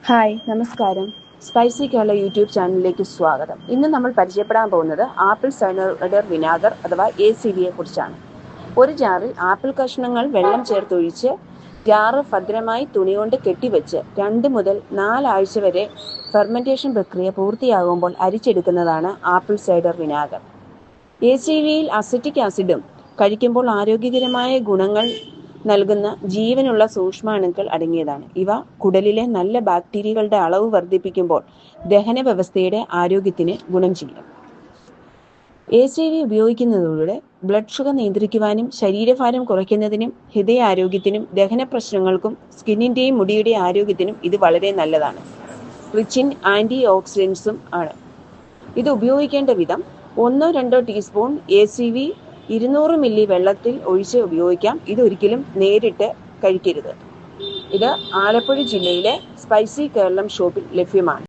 Hi, നമസ്കാരം. Spicy Kerala YouTube ചാനലിലേക്ക് സ്വാഗതം. ഇന്ന് നമ്മൾ പരിചയപ്പെടാൻ പോകുന്നത് ആപ്പിൾ സൈഡർ വിനാഗർ അഥവാ ACV കുറിച്ചാണ്. ഒരു ജാറിൽ ആപ്പിൾ കഷ്ണങ്ങൾ വെള്ളം ചേർത്തൊഴിച്ച് ജാറ് ഭദ്രമായി തുണി കൊണ്ട് കെട്ടിവെച്ച് 2 മുതൽ 4 ആഴ്ച വരെ ഫെർമെന്റേഷൻ പ്രക്രിയ പൂർത്തിയാകുമ്പോൾ അരിച്ചെടുക്കുന്നതാണ് ആപ്പിൾ സൈഡർ വിനാഗർ. ACVയിൽ അസറ്റിക് ആസിഡും കഴിക്കുമ്പോൾ ആരോഗ്യകരമായ ഗുണങ്ങൾ നൽകുന്ന ജീവനുള്ള സൂക്ഷ്മാണുക്കൾ അടങ്ങിയതാണ്. ഇവ കുടലിലെ നല്ല ബാക്ടീരിയകളുടെ അളവ് വർദ്ധിപ്പിക്കുമ്പോൾ ദഹന വ്യവസ്ഥയുടെ ആരോഗ്യത്തിന് ഗുണം ചെയ്യും. ACV ഉപയോഗിക്കുന്നതിലൂടെ ബ്ലഡ് ഷുഗർ നിയന്ത്രിക്കുവാനും ശരീരഭാരം കുറയ്ക്കുന്നതിനും ഹൃദയാരോഗ്യത്തിനും ദഹന പ്രശ്നങ്ങൾക്കും സ്കിന്നിന്റെയും മുടിയുടെ ആരോഗ്യത്തിനും ഇത് വളരെ നല്ലതാണ്. റിച്ച് ഇൻ ആന്റി ഓക്സിഡൻസും ആണ്. ഇത് ഉപയോഗിക്കേണ്ട വിധം 1-2 ടീസ്പൂൺ ACV 200 മില്ലി വെള്ളത്തിൽ ഒഴിച്ച് ഉപയോഗിക്കാം. ഇതൊരിക്കലും നേരിട്ട് കഴിക്കരുത്. ഇത് ആലപ്പുഴ ജില്ലയിലെ സ്പൈസി കേരളം ഷോപ്പിൽ ലഭ്യമാണ്.